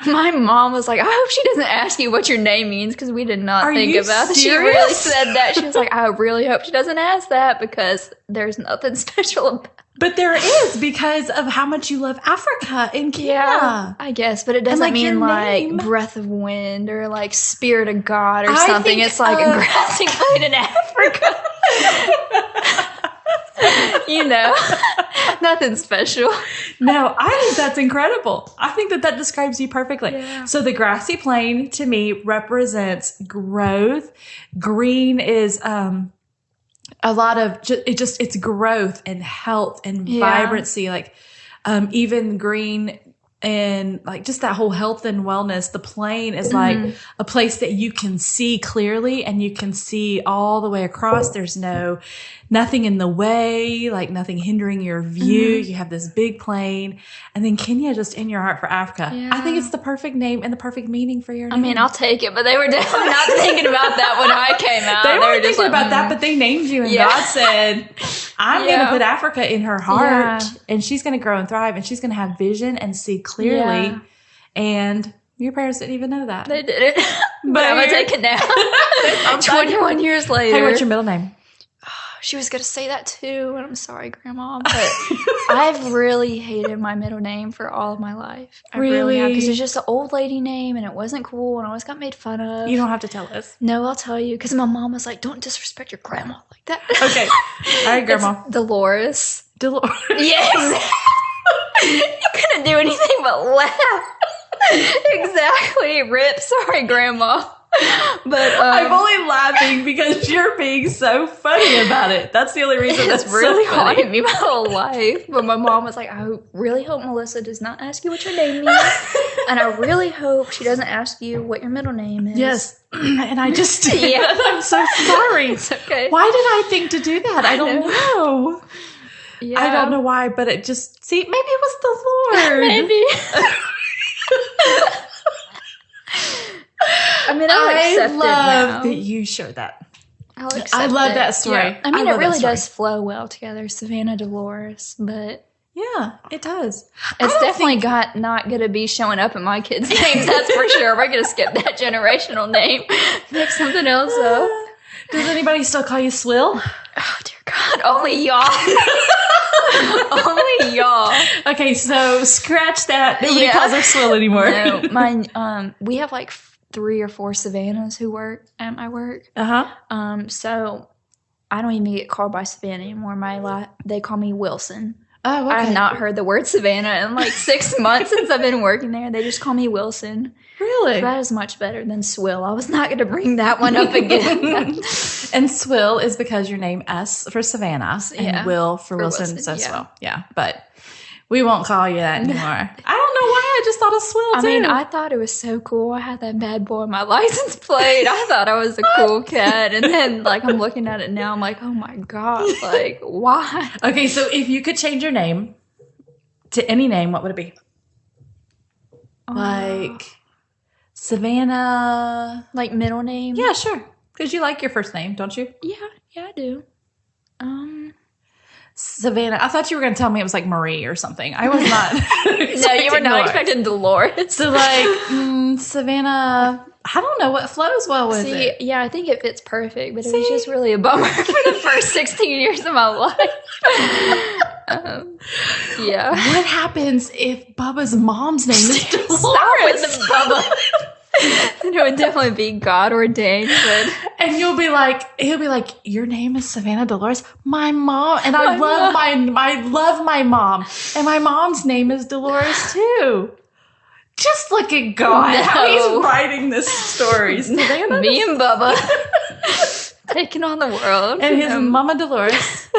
My mom was like, I hope she doesn't ask you what your name means because we did not think about it. She really said that. She was like, I really hope she doesn't ask that because there's nothing special about it. But there is because of how much you love Africa and Kenya. Yeah, I guess, but it doesn't mean like breath of wind or like spirit of God or something. It's like a grassy plain in Africa. You know, nothing special. No, I think that's incredible. I think that describes you perfectly. Yeah. So the grassy plain to me represents growth. Green is a lot of it's growth and health and vibrancy. Like even green and like just that whole health and wellness. The plain is like a place that you can see clearly and you can see all the way across. There's nothing in the way, like nothing hindering your view. You have this big plain. And then Kenya just in your heart for Africa. Yeah. I think it's the perfect name and the perfect meaning for your name. I mean, I'll take it, but they were definitely not thinking about that when I came out. They weren't thinking about that, but they named you and God said, I'm going to put Africa in her heart and she's going to grow and thrive and she's going to have vision and see clearly. Yeah. And your parents didn't even know that. They didn't. But I'm going to take it now. 21 years later. Hey, what's your middle name? She was going to say that too, and I'm sorry, Grandma, but I've really hated my middle name for all of my life. I really have, because it's just an old lady name, and it wasn't cool, and I always got made fun of. You don't have to tell us. No, I'll tell you, because my mom was like, don't disrespect your grandma like that. Okay. All right, Grandma. It's Dolores. Dolores. Yes. You couldn't do anything but laugh. Exactly. Rip. Sorry, Grandma. But I'm only laughing because you're being so funny about it. That's the only reason that's really so haunted me my whole life. But my mom was like, I really hope Melissa does not ask you what your name means. And I really hope she doesn't ask you what your middle name is. Yes. And I just did. Yeah. I'm so sorry. It's okay. Why did I think to do that? I don't know. Yeah. I don't know why, but it just, maybe it was the Lord. Maybe. I mean, I'll accept it now. I love that you shared that. I'll accept I love that story. Yeah. I mean, it really does flow well together, Savannah Dolores, but... Yeah, it does. It's definitely not going to be showing up in my kids' names, that's for sure. We're going to skip that generational name. Make something else up. Does anybody still call you Swill? Oh, dear God. Only y'all. Only y'all. Okay, so scratch that. Nobody calls her Swill anymore. No, mine, we have like 3 or 4 Savannahs who work at my work. So I don't even get called by Savannah anymore. They call me Wilson. Oh, okay. I have not heard the word Savannah in like 6 months since I've been working there. They just call me Wilson. Really? So that is much better than Swill. I was not going to bring that one up again. And Swill is because your name S for Savannah and Will for Wilson, so Swill. Yeah, but we won't call you that anymore. I don't know why. I just thought of Swill, too. I mean, I thought it was so cool. I had that bad boy on my license plate. I thought I was a cool cat. And then, like, I'm looking at it now. I'm like, oh, my God. Like, why? Okay, so if you could change your name to any name, what would it be? Like Savannah. Like middle name? Yeah, sure. Because you like your first name, don't you? Yeah, I do. Savannah. I thought you were going to tell me it was like Marie or something. I was not. No, you were not expecting Dolores. So like Savannah, I don't know what flows well with it. Yeah, I think it fits perfect, but it was just really a bummer for the first 16 years of my life. Yeah. What happens if Bubba's mom's name is Dolores? Stop with the Bubba. It would definitely be God ordained, but and he'll be like, your name is Savannah Dolores, my mom, and I love my mom, and my mom's name is Dolores too. Just look at God, how he's writing this story. Savannah, me and Bubba taking on the world, and his mama Dolores.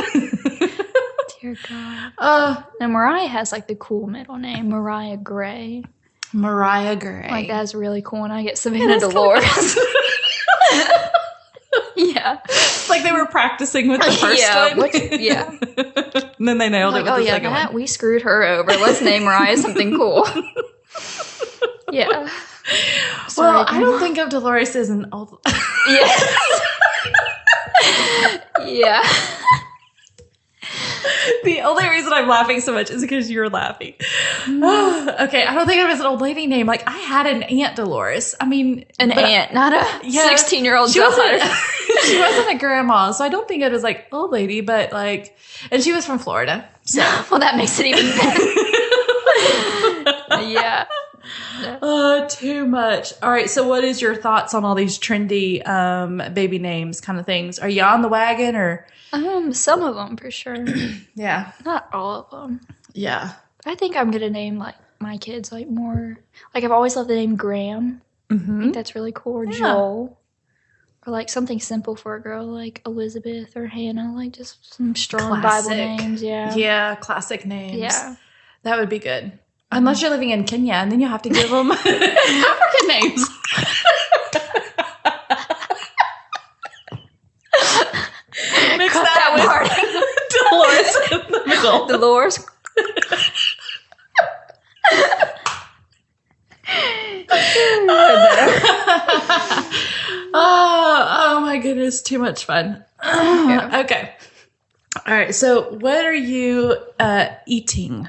Dear God. And Mariah has like the cool middle name, Mariah Gray. Mariah Gray. Like, that's really cool. And I get Savannah Dolores. Yeah. It's like they were practicing with the first one. And then they nailed it with the second one. We screwed her over. Let's name Mariah something cool. Yeah. Sorry, well, I don't think of Dolores as an old... Yes. Yeah. The only reason I'm laughing so much is because you're laughing. Okay, I don't think of it as an old lady name. Like, I had an Aunt Dolores. I mean... An aunt, not a 16-year-old daughter. She wasn't a grandma, so I don't think it was, like, old lady, but, like... And she was from Florida, so... Well, that makes it even better. Yeah. Too much. All right, so what is your thoughts on all these trendy baby names kind of things? Are you on the wagon, or... Some of them for sure. Yeah. Not all of them. Yeah. I think I'm gonna name like my kids like more. Like I've always loved the name Graham. Mm-hmm. I think that's really cool. Or Joel. Or like something simple for a girl like Elizabeth or Hannah. Like just some strong Bible names. Yeah. Yeah. Classic names. Yeah. That would be good. Unless you're living in Kenya, and then you have to give them African names. Mix that with Dolores in the middle. Dolores. Oh my goodness, too much fun. Okay. All right, so what are you eating?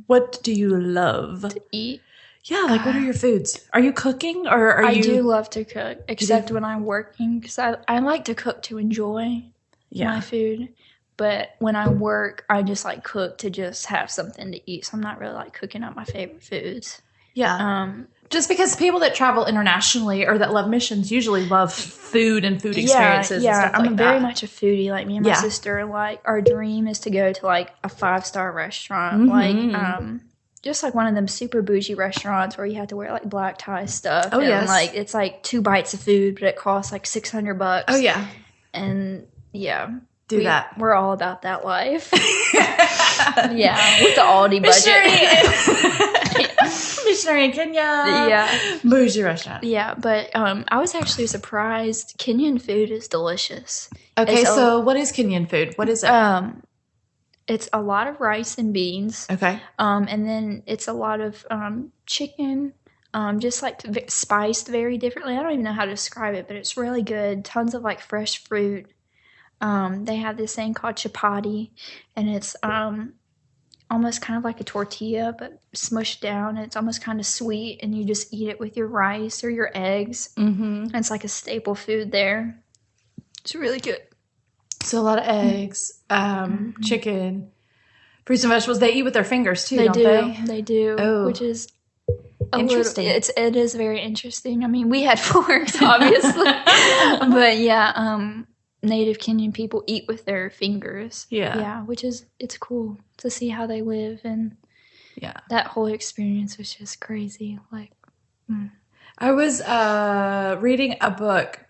What do you love to eat? Yeah, like what are your foods? Are you cooking, or are you... I do love to cook, except when I'm working, because I like to cook to enjoy my food. But when I work, I just like cook to just have something to eat. So I'm not really like cooking up my favorite foods. Yeah. Just because people that travel internationally or that love missions usually love food and food experiences and stuff like that. I'm very much a foodie. Like me and my sister, like our dream is to go to like a 5-star restaurant. Mm-hmm. Like just like one of them super bougie restaurants where you have to wear like black tie stuff. Oh, and like it's like 2 bites of food, but it costs like $600. Oh yeah. And yeah. Do that. We're all about that life. Yeah, with the Aldi budget. Missionary in Kenya. Yeah. Bougie restaurant. Yeah, but I was actually surprised. Kenyan food is delicious. Okay, so what is Kenyan food? What is it? it's a lot of rice and beans. Okay. And then it's a lot of chicken, just like spiced very differently. I don't even know how to describe it, but it's really good. Tons of like fresh fruit. They have this thing called chapati, and it's almost kind of like a tortilla, but smushed down. It's almost kind of sweet, and you just eat it with your rice or your eggs. Mm-hmm. It's like a staple food there. It's really good. So a lot of eggs, chicken, fruits and vegetables. They eat with their fingers too, don't they? They do. Oh. Which is interesting. It is very interesting. I mean, we had forks, obviously. But yeah, Native Kenyan people eat with their fingers. Yeah. Yeah, it's cool to see how they live, and that whole experience was just crazy. Like, I was reading a book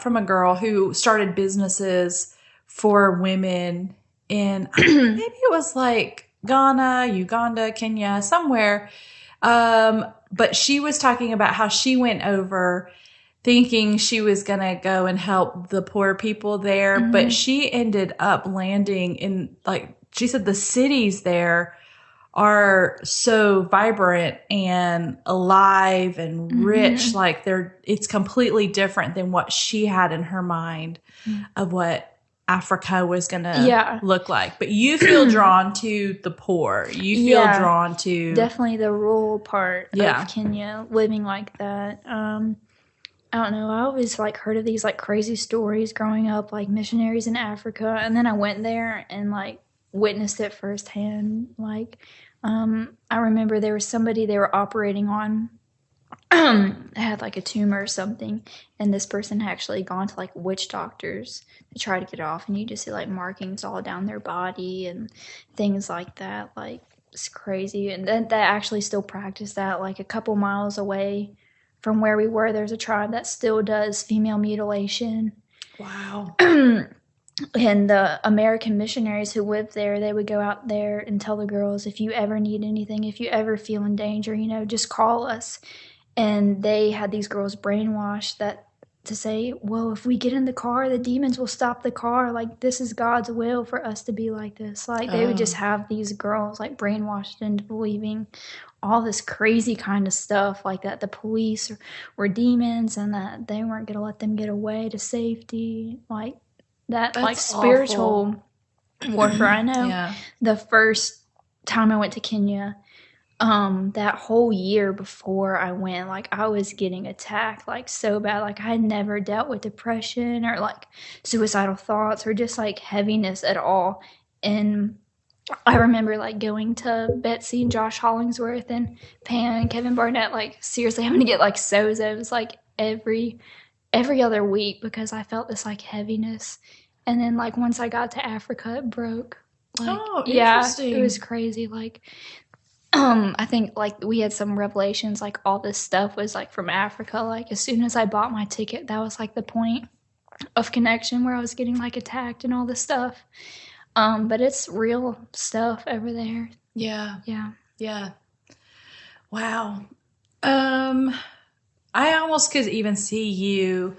from a girl who started businesses for women in maybe it was like Ghana, Uganda, Kenya, somewhere. But she was talking about how she went over thinking she was going to go and help the poor people there. Mm-hmm. But she ended up landing in, like, she said the cities there are so vibrant and alive and rich. Like it's completely different than what she had in her mind of what Africa was going to look like. But you feel drawn to the poor. You feel drawn to definitely the rural part of Kenya, living like that. I don't know. I always like heard of these like crazy stories growing up, like missionaries in Africa, and then I went there and like witnessed it firsthand. Like, I remember there was somebody they were operating on, had like a tumor or something, and this person had actually gone to like witch doctors to try to get it off, and you just see like markings all down their body and things like that. Like, it's crazy. And then they actually still practice that. Like a couple miles away from where we were, there's a tribe that still does female mutilation. Wow. And the American missionaries who lived there, they would go out there and tell the girls, if you ever need anything, if you ever feel in danger, just call us. And they had these girls brainwashed to say, well, if we get in the car, the demons will stop the car. Like, this is God's will for us to be like this. Like, they would just have these girls, like, brainwashed into believing all this crazy kind of stuff, like that the police were demons and that they weren't going to let them get away to safety. Like, that, that's like, spiritual warfare. I know the first time I went to Kenya, that whole year before I went, like, I was getting attacked, like, so bad. Like, I had never dealt with depression or, like, suicidal thoughts or just, like, heaviness at all. And I remember, like, going to Betsy and Josh Hollingsworth and Pam and Kevin Barnett, like, seriously having to get, like, Sozos, like, every other week because I felt this, like, heaviness. And then, like, once I got to Africa, it broke. Like, interesting. Yeah, it was crazy. Like, I think, like, we had some revelations, like, all this stuff was, like, from Africa. Like, as soon as I bought my ticket, that was, like, the point of connection where I was getting, like, attacked and all this stuff. But it's real stuff over there. Yeah. Yeah. Yeah. Wow. I almost could even see you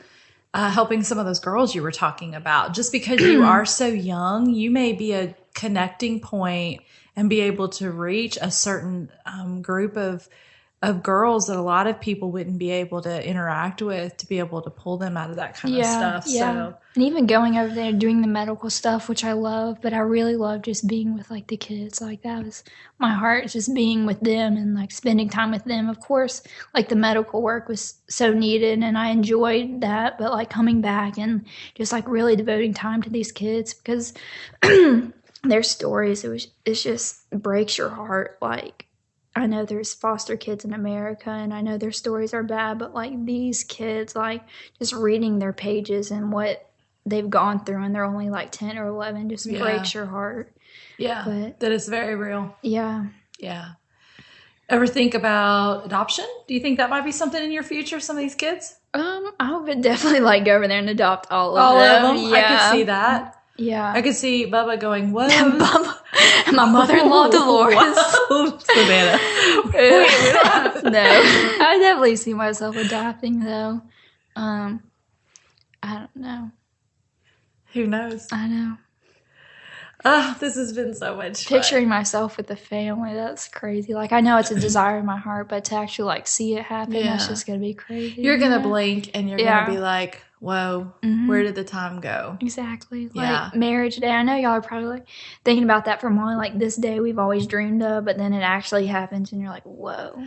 helping some of those girls you were talking about. Just because you are so young, you may be a connecting point and be able to reach a certain group of girls that a lot of people wouldn't be able to interact with, to be able to pull them out of that kind of stuff. Yeah. So. And even going over there doing the medical stuff, which I love, but I really love just being with, like, the kids. Like, that was my heart, just being with them and, like, spending time with them. Of course, like, the medical work was so needed and I enjoyed that, but, like, coming back and just, like, really devoting time to these kids because their stories, it just breaks your heart. Like, I know there's foster kids in America and I know their stories are bad, but, like, these kids, like, just reading their pages and what they've gone through and they're only like 10 or 11 just breaks your heart. Yeah. But that is very real. Yeah. Yeah. Ever think about adoption? Do you think that might be something in your future, some of these kids? I would definitely, like, go over there and adopt all of them. Yeah. I could see that. Yeah. I could see Bubba going, whoa. Bubba. And my mother-in-law, Dolores. Wow. Savannah. Wait, we don't have No. I definitely see myself adopting, though. I don't know. Who knows? I know. Oh, this has been so much fun. Picturing myself with the family, that's crazy. Like, I know it's a desire in my heart, but to actually, like, see it happen, that's just going to be crazy. You're going to blink, and you're going to be like, whoa, where did the time go? Exactly. Like, marriage day. I know y'all are probably, like, thinking about that for more, like, this day we've always dreamed of, but then it actually happens, and you're like, whoa.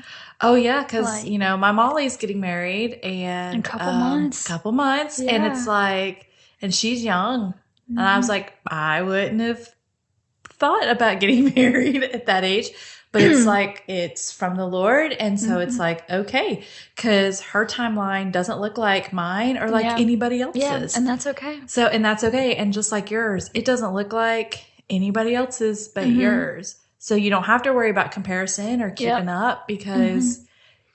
Oh, yeah, because, like, you know, my Molly's getting married, and in a couple months. And it's like, and she's young. And I was like, I wouldn't have thought about getting married at that age. But it's like, it's from the Lord. And so it's like, okay. Because her timeline doesn't look like mine or like anybody else's. Yeah, and that's okay. And that's okay. And just like yours, it doesn't look like anybody else's but yours. So you don't have to worry about comparison or keeping up because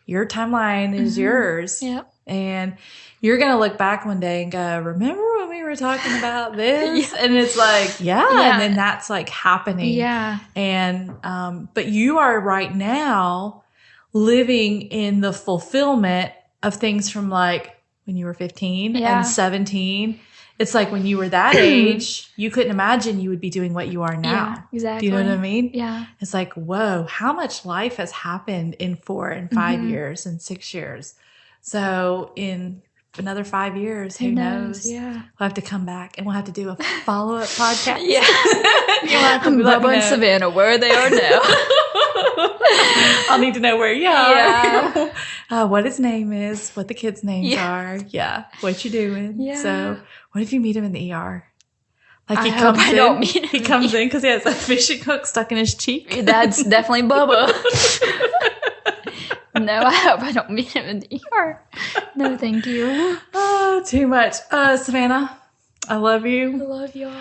your timeline is yours. Yep. And you're going to look back one day and go, remember when we were talking about this? And it's like, and then that's like happening. Yeah. And, but you are right now living in the fulfillment of things from like when you were 15 and 17. It's like when you were that age, you couldn't imagine you would be doing what you are now. Yeah, exactly. Do you know what I mean? Yeah. It's like, whoa, how much life has happened in 4 and 5 years and 6 years. So in another 5 years, who knows? Yeah. We'll have to come back and we'll have to do a follow-up podcast. Yeah. Bubba and Savannah, where they are now. I'll need to know where you are. Yeah. What his name is, what the kids' names are. Yeah. What you're doing. Yeah. So what if you meet him in the ER? Like he comes in. He comes in because he has a fishing hook stuck in his cheek. That's definitely Bubba. No, I hope I don't meet him in the ER. No, thank you. Oh, too much. Savannah, I love you. I love y'all.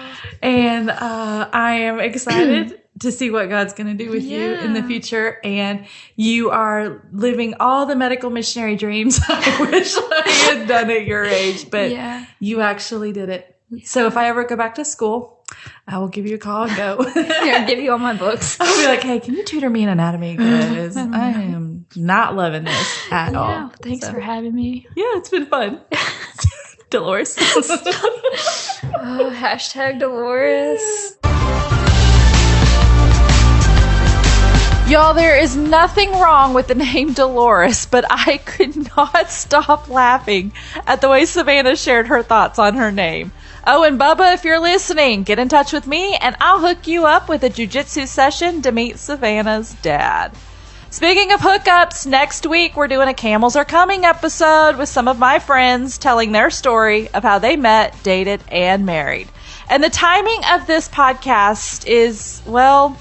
And I am excited to see what God's going to do with you in the future. And you are living all the medical missionary dreams I wish I had done at your age. But you actually did it. So if I ever go back to school, I will give you a call and go. I'll give you all my books. I'll be like, hey, can you tutor me in anatomy? Because I am not loving this at all. Thanks for having me. Yeah, it's been fun. Dolores. Hashtag Dolores. Y'all, there is nothing wrong with the name Dolores, but I could not stop laughing at the way Savannah shared her thoughts on her name. Oh, and Bubba, if you're listening, get in touch with me and I'll hook you up with a jiu-jitsu session to meet Savannah's dad. Speaking of hookups, next week we're doing a Camels Are Coming episode with some of my friends telling their story of how they met, dated, and married. And the timing of this podcast is, well,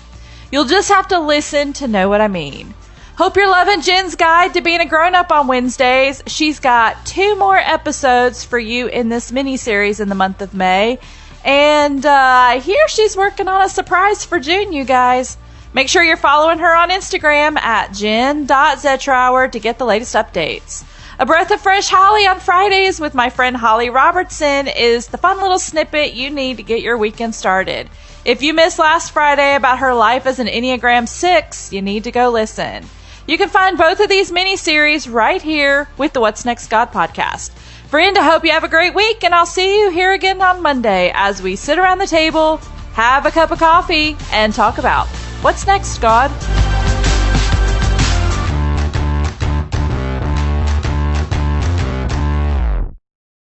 you'll just have to listen to know what I mean. Hope you're loving Jen's Guide to Being a Grown-Up on Wednesdays. She's got 2 more episodes for you in this mini-series in the month of May. And I hear she's working on a surprise for June, you guys. Make sure you're following her on Instagram at jen.zetrower to get the latest updates. A Breath of Fresh Holly on Fridays with my friend Holly Robertson is the fun little snippet you need to get your weekend started. If you missed last Friday about her life as an Enneagram 6, you need to go listen. You can find both of these mini-series right here with the What's Next God podcast. Friend, I hope you have a great week, and I'll see you here again on Monday as we sit around the table, have a cup of coffee, and talk about What's Next God.